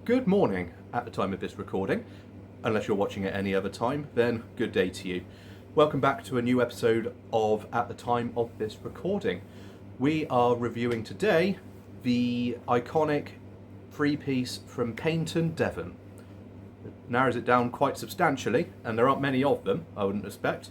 Good morning at the time of this recording. Unless you're watching at any other time, then good day to you. Welcome back to a new episode of At the Time of This Recording. We are reviewing today the iconic three-piece from Paignton, Devon. It narrows it down quite substantially, and there aren't many of them, I wouldn't expect.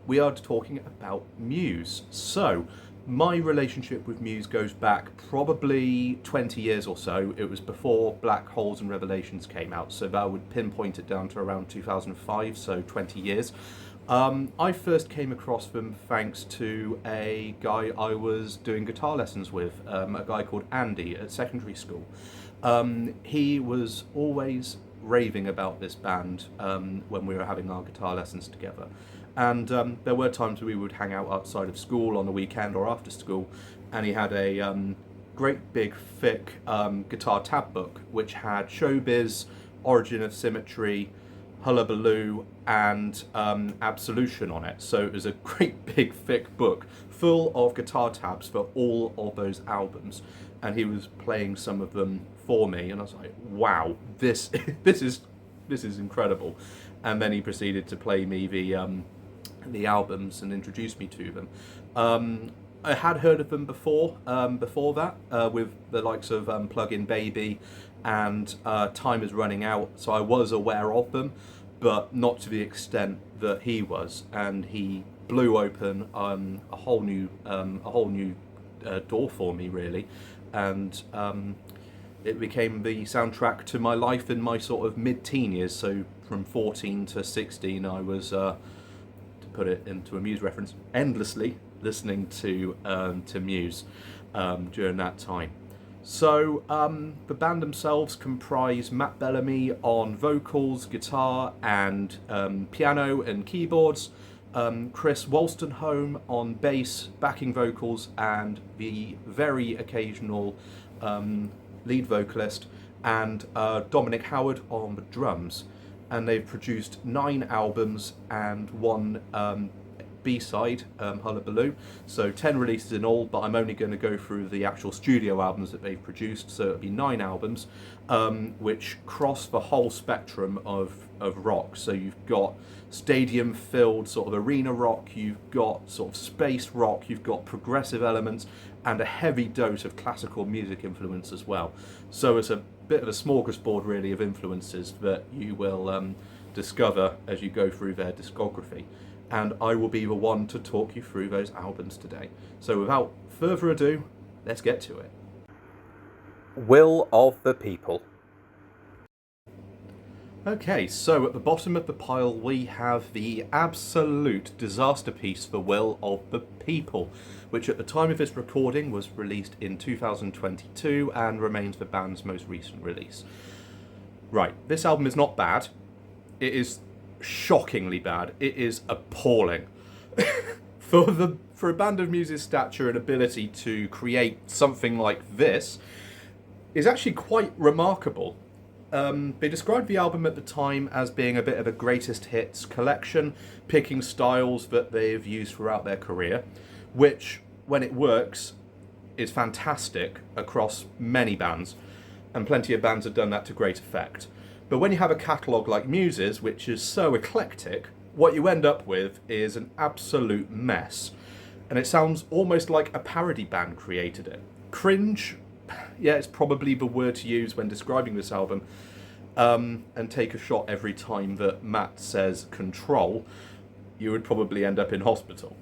We are talking about Muse. So, my relationship with Muse goes back probably 20 years or so. It was before Black Holes and Revelations came out, so that would pinpoint it down to around 2005, so 20 years. I first came across them thanks to a guy I was doing guitar lessons with, a guy called Andy at secondary school. He was always raving about this band when we were having our guitar lessons together. And there were times we would hang out outside of school on the weekend or after school, and he had a great big thick guitar tab book which had Showbiz, Origin of Symmetry, Hullabaloo and Absolution on it. So it was a great big thick book full of guitar tabs for all of those albums, and he was playing some of them for me, and I was like, wow, this is incredible. And then he proceeded to play me the albums and introduce me to them. I had heard of them before that, with the likes of Plug-in Baby and Time Is Running Out, so I was aware of them, but not to the extent that he was, and he blew open a whole new door for me, really, and it became the soundtrack to my life in my sort of mid-teen years. So from 14 to 16, I was, to put it into a Muse reference, endlessly listening to Muse during that time. So the band themselves comprise Matt Bellamy on vocals, guitar, and piano and keyboards, Chris Wolstenholme on bass, backing vocals, and the very occasional lead vocalist, and Dominic Howard on the drums. And they've produced 9 albums and 1 B-side, Hullabaloo, so 10 releases in all, but I'm only going to go through the actual studio albums that they've produced, so it'll be 9 albums, which cross the whole spectrum of rock. So you've got stadium-filled sort of arena rock, you've got sort of space rock, you've got progressive elements, and a heavy dose of classical music influence as well. So it's a bit of a smorgasbord, really, of influences that you will discover as you go through their discography. And I will be the one to talk you through those albums today. So without further ado, let's get to it. Will of the People. Okay, so at the bottom of the pile we have the absolute disaster piece for Will of the People, which at the time of this recording was released in 2022 and remains the band's most recent release. Right, this album is not bad. It is shockingly bad. It is appalling. For a band of Muse's stature and ability to create something like this is actually quite remarkable. They described the album at the time as being a bit of a greatest hits collection, picking styles that they've used throughout their career, which, when it works, is fantastic across many bands, and plenty of bands have done that to great effect. But when you have a catalogue like Muse's, which is so eclectic, what you end up with is an absolute mess. And it sounds almost like a parody band created it. Cringe, yeah, it's probably the word to use when describing this album. And take a shot every time that Matt says control, you would probably end up in hospital.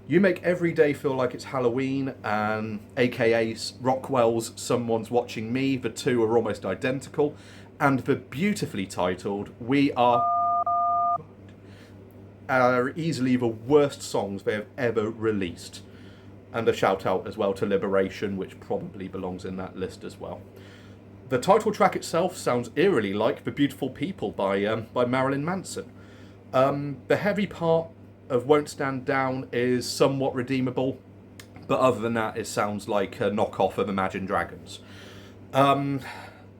You make every day feel like it's Halloween, and aka Rockwell's Someone's Watching Me, the two are almost identical. And the beautifully titled We Are easily the worst songs they have ever released. And a shout out as well to Liberation, which probably belongs in that list as well. The title track itself sounds eerily like The Beautiful People by Marilyn Manson. The heavy part of Won't Stand Down is somewhat redeemable, but other than that it sounds like a knockoff of Imagine Dragons.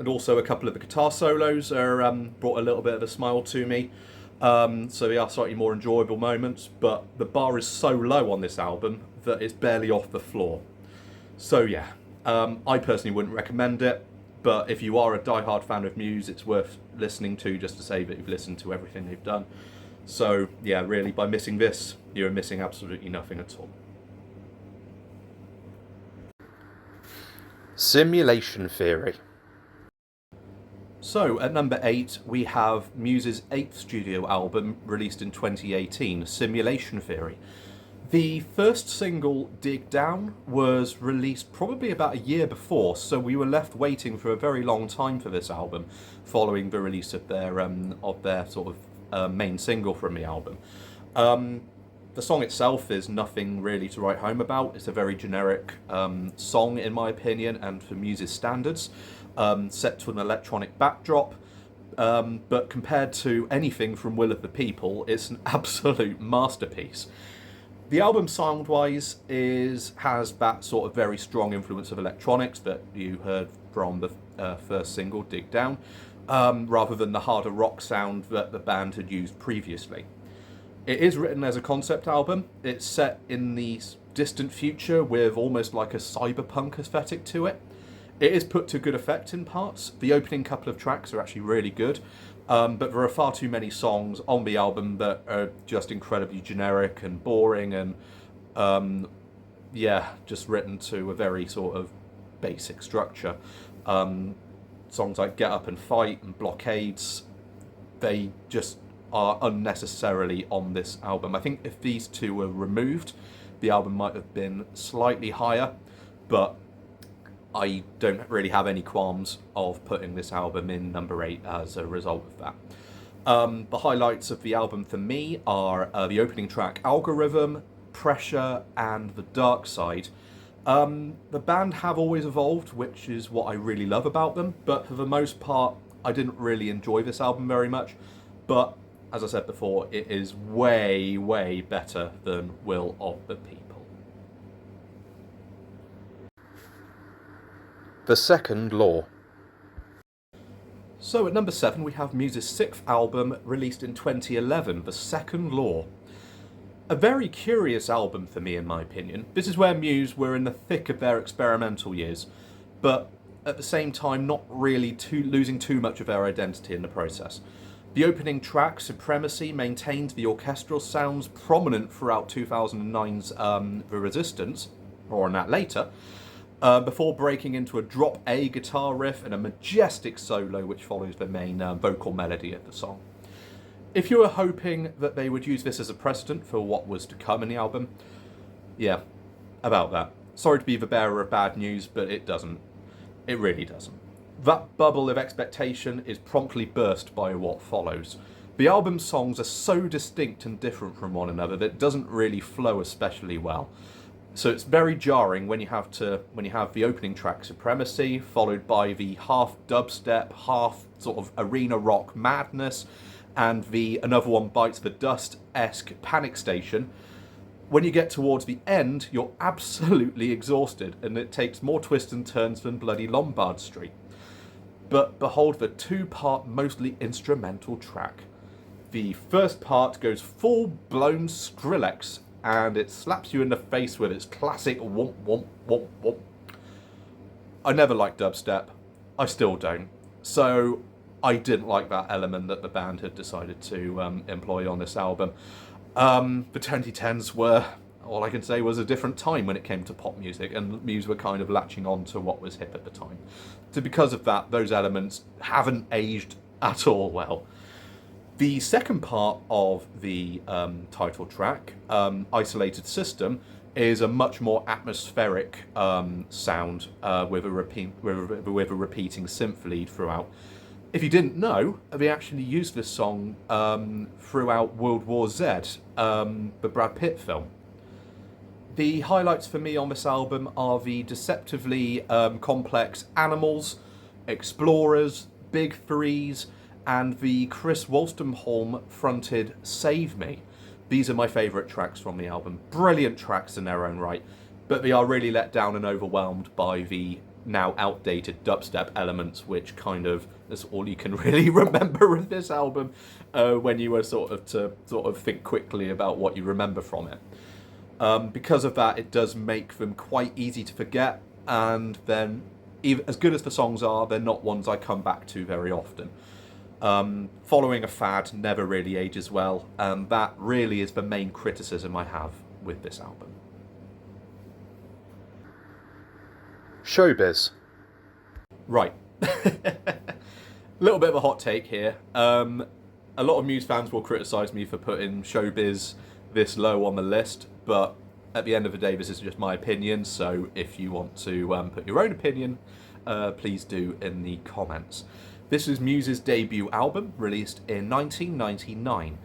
And also a couple of the guitar solos are brought a little bit of a smile to me. So they are slightly more enjoyable moments, but the bar is so low on this album that it's barely off the floor. So yeah, I personally wouldn't recommend it. But if you are a diehard fan of Muse, it's worth listening to just to say that you've listened to everything they've done. So yeah, really, by missing this, you're missing absolutely nothing at all. Simulation Theory. So, at number 8, we have Muse's 8th studio album, released in 2018, Simulation Theory. The first single, Dig Down, was released probably about a year before, so we were left waiting for a very long time for this album, following the release of their sort of main single from the album. The song itself is nothing really to write home about. It's a very generic song, in my opinion, and for Muse's standards. Set to an electronic backdrop, but compared to anything from Will of the People, it's an absolute masterpiece. The album sound-wise has that sort of very strong influence of electronics that you heard from the first single, Dig Down, rather than the harder rock sound that the band had used previously. It is written as a concept album. It's set in the distant future with almost like a cyberpunk aesthetic to it. It is put to good effect in parts. The opening couple of tracks are actually really good, but there are far too many songs on the album that are just incredibly generic and boring and, just written to a very sort of basic structure. Songs like Get Up and Fight and Blockades, they just are unnecessarily on this album. I think if these two were removed, the album might have been slightly higher, but I don't really have any qualms of putting this album in number 8 as a result of that. The highlights of the album for me are the opening track Algorithm, Pressure, and The Dark Side. The band have always evolved, which is what I really love about them, but for the most part, I didn't really enjoy this album very much. But as I said before, it is way, way better than Will of the People. The Second Law. So at number 7 we have Muse's 6th album, released in 2011, The Second Law. A very curious album for me, in my opinion. This is where Muse were in the thick of their experimental years, but at the same time not really losing too much of their identity in the process. The opening track, Supremacy, maintained the orchestral sounds prominent throughout 2009's The Resistance, more on that later, before breaking into a drop A guitar riff and a majestic solo which follows the main vocal melody of the song. If you were hoping that they would use this as a precedent for what was to come in the album, yeah, about that. Sorry to be the bearer of bad news, but it doesn't. It really doesn't. That bubble of expectation is promptly burst by what follows. The album's songs are so distinct and different from one another that it doesn't really flow especially well. So it's very jarring when you have the opening track Supremacy, followed by the half dubstep, half sort of arena rock madness, and the Another One Bites the Dust-esque Panic Station. When you get towards the end, you're absolutely exhausted, and it takes more twists and turns than bloody Lombard Street. But behold the 2-part, mostly instrumental track. The first part goes full-blown Skrillex, and it slaps you in the face with its classic womp womp womp womp. I never liked dubstep. I still don't. So I didn't like that element that the band had decided to employ on this album. The 2010s were, all I can say, was a different time when it came to pop music, and Muse were kind of latching on to what was hip at the time. So because of that, those elements haven't aged at all well. The second part of the title track, Isolated System, is a much more atmospheric sound with a repeating synth lead throughout. If you didn't know, they actually used this song throughout World War Z, the Brad Pitt film. The highlights for me on this album are the deceptively complex Animals, Explorers, Big Threes, and the Chris Wolstenholme fronted Save Me. These are my favourite tracks from the album. Brilliant tracks in their own right, but they are really let down and overwhelmed by the now outdated dubstep elements, which kind of is all you can really remember of this album when you were sort of think quickly about what you remember from it. Because of that, it does make them quite easy to forget, and then even as good as the songs are, they're not ones I come back to very often. Following a fad never really ages well, and that really is the main criticism I have with this album. Showbiz. Right. A little bit of a hot take here. A lot of Muse fans will criticise me for putting Showbiz this low on the list, but at the end of the day, this is just my opinion, so if you want to put your own opinion, please do in the comments. This is Muse's debut album, released in 1999.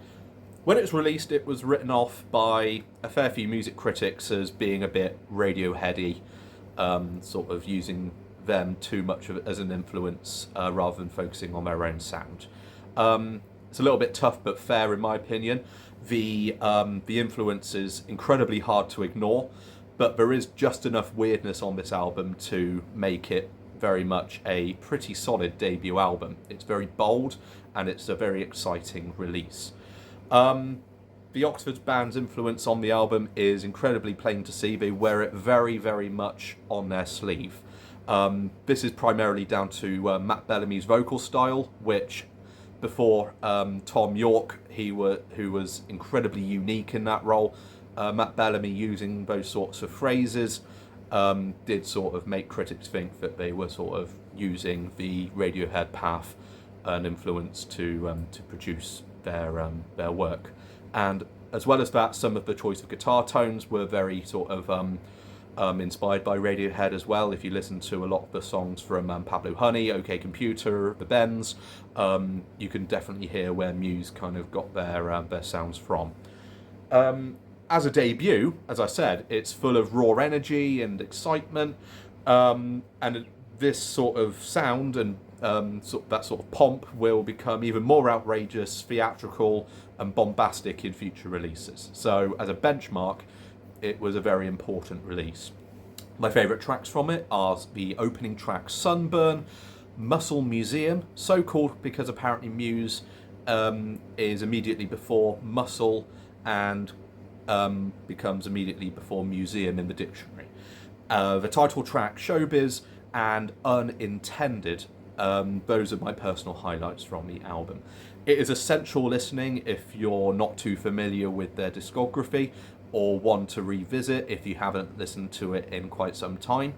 When it was released, it was written off by a fair few music critics as being a bit Radioheady, sort of using them too much as an influence rather than focusing on their own sound. It's a little bit tough but fair in my opinion. The influence is incredibly hard to ignore, but there is just enough weirdness on this album to make it very much a pretty solid debut album. It's very bold and it's a very exciting release. The Oxford band's influence on the album is incredibly plain to see. They wear it very, very much on their sleeve. This is primarily down to Matt Bellamy's vocal style, which before Tom York, who was incredibly unique in that role, Matt Bellamy using those sorts of phrases did sort of make critics think that they were sort of using the Radiohead path and influence to produce their work. And as well as that, some of the choice of guitar tones were very sort of inspired by Radiohead as well. If you listen to a lot of the songs from Pablo Honey, OK Computer, The Bends, you can definitely hear where Muse kind of got their sounds from. As a debut, as I said, it's full of raw energy and excitement, and this sort of sound and that sort of pomp will become even more outrageous, theatrical, and bombastic in future releases. So, as a benchmark, it was a very important release. My favourite tracks from it are the opening track Sunburn, Muscle Museum, so called because apparently Muse is immediately before Muscle and becomes immediately before museum in the dictionary. The title track Showbiz and Unintended, those are my personal highlights from the album. It is essential listening if you're not too familiar with their discography or want to revisit if you haven't listened to it in quite some time.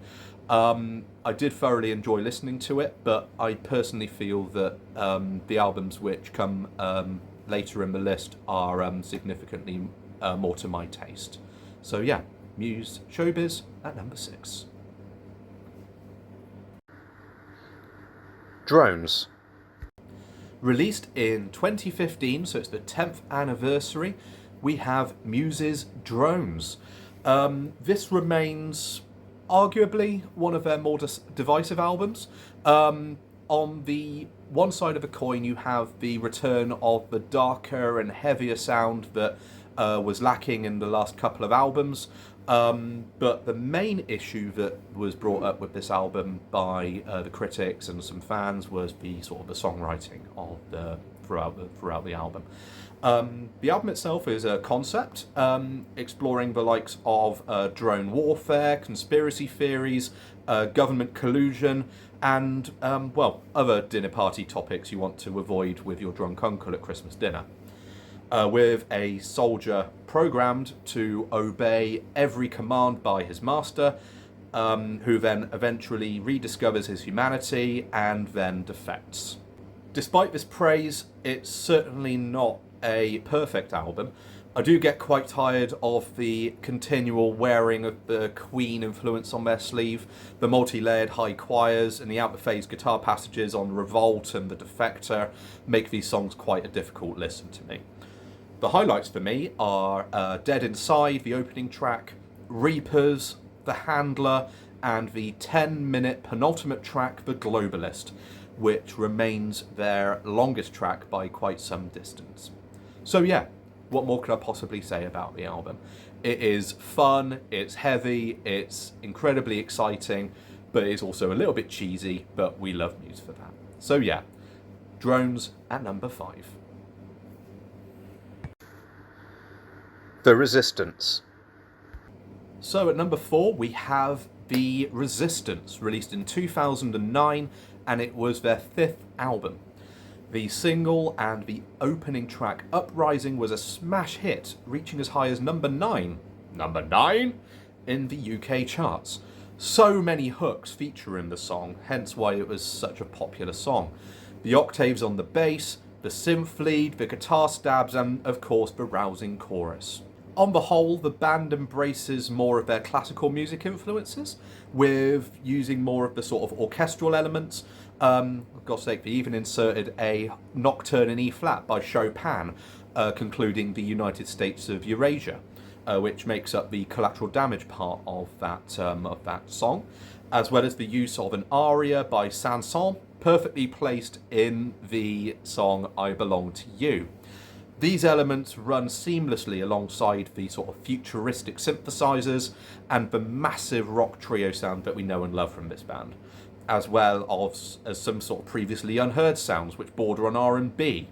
I did thoroughly enjoy listening to it, but I personally feel that the albums which come later in the list are significantly more to my taste. So yeah, Muse Showbiz at number 6. Drones. Released in 2015, so it's the 10th anniversary, we have Muse's Drones. This remains arguably one of their more divisive albums. On the one side of the coin, you have the return of the darker and heavier sound that was lacking in the last couple of albums. But the main issue that was brought up with this album by the critics and some fans was the sort of the songwriting of throughout the album. The album itself is a concept exploring the likes of drone warfare, conspiracy theories, government collusion, and other dinner party topics you want to avoid with your drunk uncle at Christmas dinner. With a soldier programmed to obey every command by his master, who then eventually rediscovers his humanity and then defects. Despite this praise, it's certainly not a perfect album. I do get quite tired of the continual wearing of the Queen influence on their sleeve, the multi-layered high choirs and the out-of-phase guitar passages on Revolt and The Defector make these songs quite a difficult listen to me. The highlights for me are Dead Inside, the opening track, Reapers, The Handler, and the 10-minute penultimate track, The Globalist, which remains their longest track by quite some distance. So yeah, what more could I possibly say about the album? It is fun, it's heavy, it's incredibly exciting, but it's also a little bit cheesy, but we love Muse for that. So yeah, Drones at number 5. The Resistance. So at number 4 we have The Resistance, released in 2009, and it was their 5th album. The single and the opening track, Uprising, was a smash hit, reaching as high as number 9 in the UK charts. So many hooks feature in the song, hence why it was such a popular song. The octaves on the bass, the synth lead, the guitar stabs, and of course the rousing chorus. On the whole, the band embraces more of their classical music influences, with using more of the sort of orchestral elements. For God's sake, they even inserted a Nocturne in E-flat by Chopin, concluding the United States of Eurasia, which makes up the collateral damage part of that song, as well as the use of an aria by Saint-Saëns, perfectly placed in the song I Belong to You. These elements run seamlessly alongside the sort of futuristic synthesizers and the massive rock trio sound that we know and love from this band, as well as some sort of previously unheard sounds which border on R&B,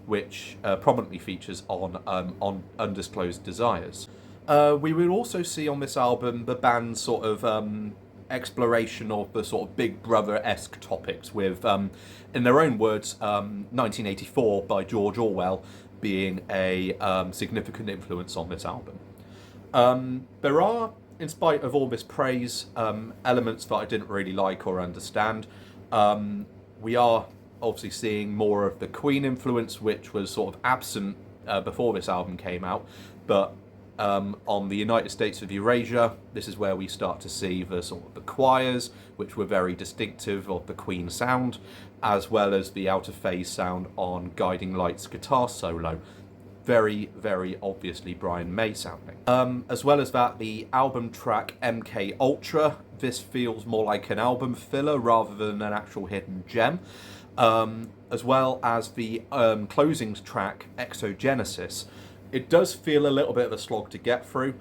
which prominently features on Undisclosed Desires. We will also see on this album the band's sort of exploration of the sort of Big Brother-esque topics with, in their own words, 1984 by George Orwell being a significant influence on this album. There are, in spite of all this praise, elements that I didn't really like or understand. We are obviously seeing more of the Queen influence, which was sort of absent before this album came out, but on the United States of Eurasia, this is where we start to see the sort of the choirs, which were very distinctive of the Queen sound, as well as the out of phase sound on Guiding Light's guitar solo. Very, very obviously Brian May sounding. As well as that, the album track MK Ultra, this feels more like an album filler rather than an actual hidden gem. As well as the closing track Exogenesis. It does feel a little bit of a slog to get through.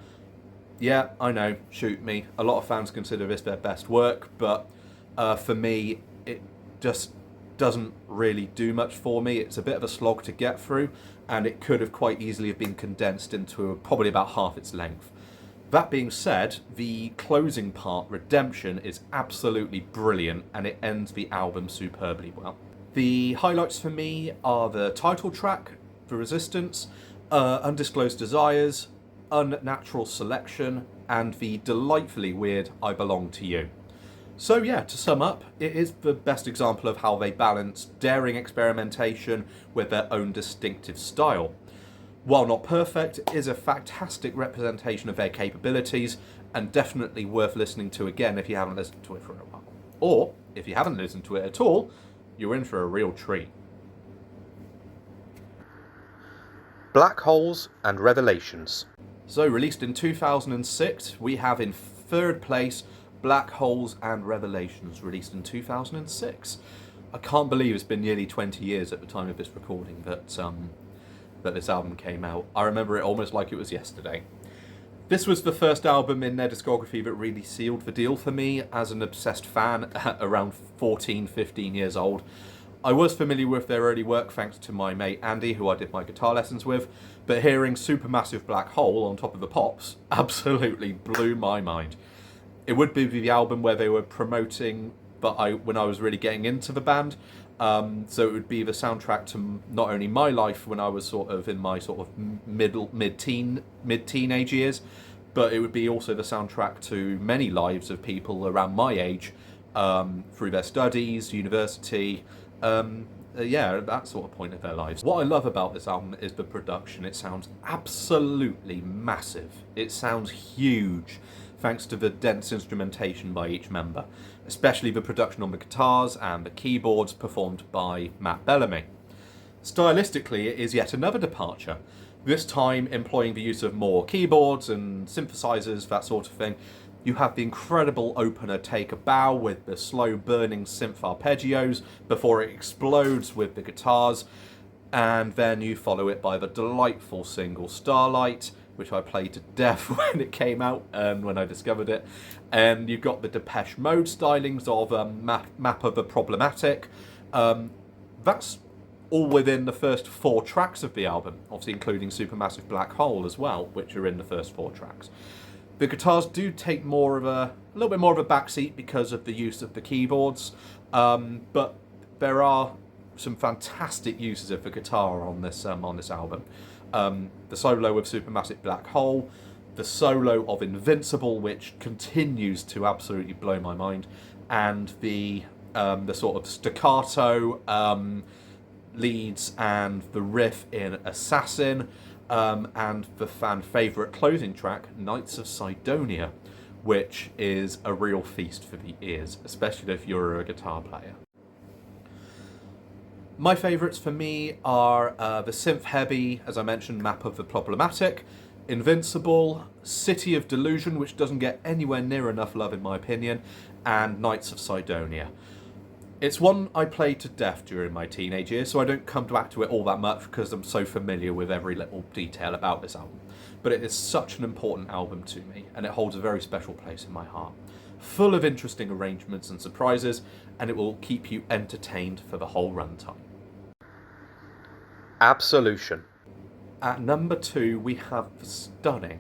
Yeah, I know, shoot me. A lot of fans consider this their best work, but for me, it just doesn't really do much for me. It's a bit of a slog to get through, and it could have quite easily have been condensed into probably about half its length. That being said, the closing part, Redemption, is absolutely brilliant, and it ends the album superbly well. The highlights for me are the title track, The Resistance, Undisclosed Desires, Unnatural Selection, and the delightfully weird I Belong to You. So yeah, to sum up, it is the best example of how they balance daring experimentation with their own distinctive style. While not perfect, it is a fantastic representation of their capabilities, and definitely worth listening to again if you haven't listened to it for a while. Or, if you haven't listened to it at all, you're in for a real treat. Black Holes and Revelations. So, released in 2006, we have in third place Black Holes and Revelations, released in 2006. I can't believe it's been nearly 20 years at the time of this recording that this album came out. I remember it almost like it was yesterday. This was the first album in their discography that really sealed the deal for me as an obsessed fan at around 14, 15 years old. I was familiar with their early work thanks to my mate Andy, who I did my guitar lessons with, but hearing Supermassive Black Hole on top of the Pops absolutely blew my mind. It would be the album where they were promoting, but when I was really getting into the band, so it would be the soundtrack to not only my life when I was sort of in my sort of mid-teenage years, but it would be also the soundtrack to many lives of people around my age, through their studies, university, that sort of point of their lives. What I love about this album is the production. It sounds absolutely massive. It sounds huge, thanks to the dense instrumentation by each member, especially the production on the guitars and the keyboards performed by Matt Bellamy. Stylistically, it is yet another departure, this time employing the use of more keyboards and synthesizers, that sort of thing. You have the incredible opener Take a Bow with the slow burning synth arpeggios before it explodes with the guitars, and then you follow it by the delightful single Starlight, which I played to death when it came out and when I discovered it. And you've got the Depeche Mode stylings of Map of the Problematic. That's all within the first 4 tracks of the album, obviously including Supermassive Black Hole as well, which are in the first 4 tracks. The guitars do take a little bit more of a backseat because of the use of the keyboards, but there are some fantastic uses of the guitar on this album. The solo of Supermassive Black Hole, the solo of Invincible, which continues to absolutely blow my mind, and the sort of staccato leads and the riff in Assassin, and the fan favourite closing track, Knights of Sidonia, which is a real feast for the ears, especially if you're a guitar player. My favourites for me are the synth-heavy, as I mentioned, Map of the Problematic, Invincible, City of Delusion, which doesn't get anywhere near enough love in my opinion, and Knights of Sidonia. It's one I played to death during my teenage years, so I don't come back to it all that much because I'm so familiar with every little detail about this album. But it is such an important album to me, and it holds a very special place in my heart. Full of interesting arrangements and surprises, and it will keep you entertained for the whole runtime. Absolution. At number 2, we have the stunning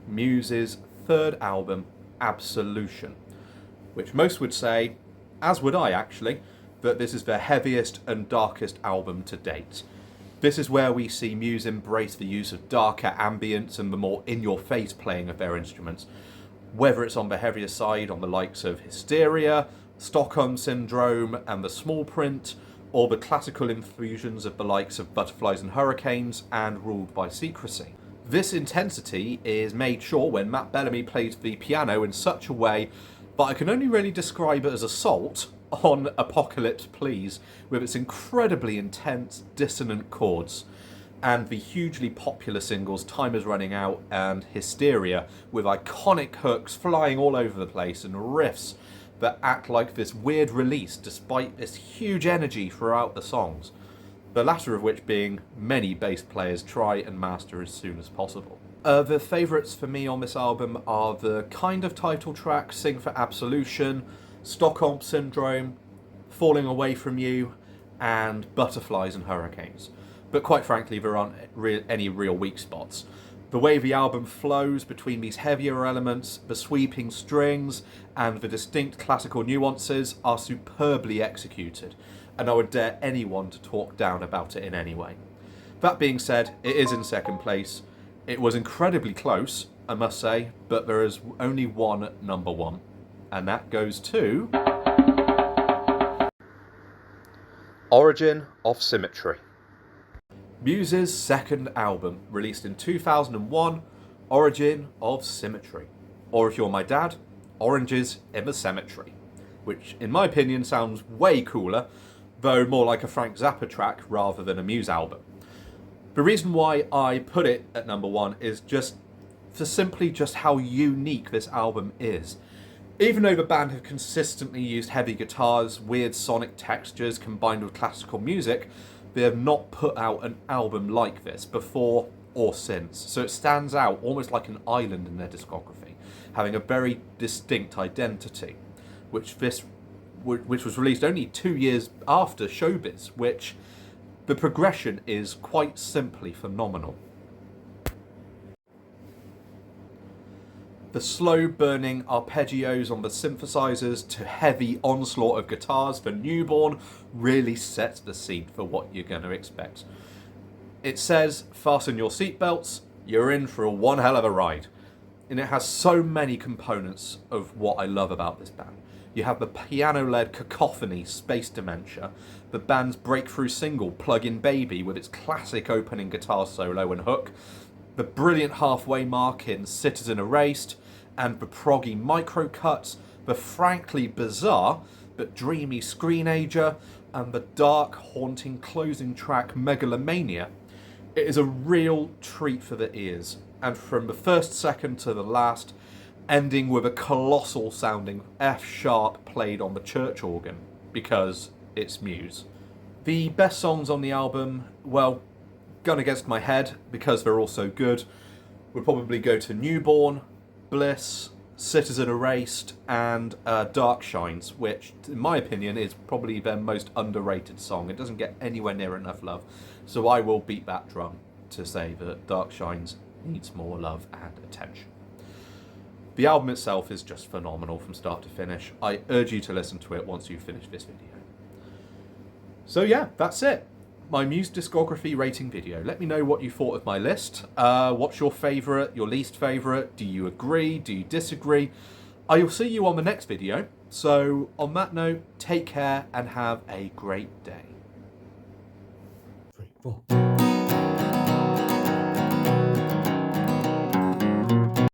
Muse's third album, Absolution, which most would say, as would I actually, that this is their heaviest and darkest album to date. This is where we see Muse embrace the use of darker ambience and the more in-your-face playing of their instruments, whether it's on the heavier side on the likes of Hysteria, Stockholm Syndrome and the Small Print, or the classical infusions of the likes of Butterflies and Hurricanes and Ruled by Secrecy. This intensity is made sure when Matt Bellamy plays the piano in such a way that I can only really describe it as assault on Apocalypse Please, with its incredibly intense, dissonant chords, and the hugely popular singles Time Is Running Out and Hysteria, with iconic hooks flying all over the place and riffs that act like this weird release despite this huge energy throughout the songs, the latter of which being many bass players try and master as soon as possible. The favourites for me on this album are the kind of title track, Sing for Absolution, Stockholm Syndrome, Falling Away From You, and Butterflies and Hurricanes. But quite frankly, there aren't any real weak spots. The way the album flows between these heavier elements, the sweeping strings, and the distinct classical nuances are superbly executed, and I would dare anyone to talk down about it in any way. That being said, it is in second place. It was incredibly close, I must say, but there is only one number one, and that goes to Origin of Symmetry. Muse's second album, released in 2001, Origin of Symmetry. Or if you're my dad, Oranges in the Cemetery, which in my opinion sounds way cooler, though more like a Frank Zappa track rather than a Muse album. The reason why I put it at number 1 is just how unique this album is. Even though the band have consistently used heavy guitars, weird sonic textures combined with classical music, they have not put out an album like this before or since. So it stands out almost like an island in their discography, having a very distinct identity, which was released only 2 years after Showbiz, which the progression is quite simply phenomenal. The slow-burning arpeggios on the synthesizers to heavy onslaught of guitars for Newborn really sets the scene for what you're going to expect. It says, fasten your seatbelts, you're in for one hell of a ride. And it has so many components of what I love about this band. You have the piano-led cacophony, Space Dementia, the band's breakthrough single, Plug-in Baby, with its classic opening guitar solo and hook, the brilliant halfway mark in Citizen Erased, and the proggy micro cuts, the frankly bizarre but dreamy Screenager, and the dark, haunting closing track Megalomania. It is a real treat for the ears, and from the first second to the last, ending with a colossal sounding F sharp played on the church organ, because it's Muse. The best songs on the album, well, gun against my head, because they're all so good, would probably go to Newborn, Bliss, Citizen Erased, and Dark Shines, which, in my opinion, is probably their most underrated song. It doesn't get anywhere near enough love, so I will beat that drum to say that Dark Shines needs more love and attention. The album itself is just phenomenal from start to finish. I urge you to listen to it once you've finished this video. So yeah, that's it. My Muse discography rating video. Let me know what you thought of my list. What's your favourite, your least favourite? Do you agree? Do you disagree? I will see you on the next video. So on that note, take care and have a great day. 3, 4.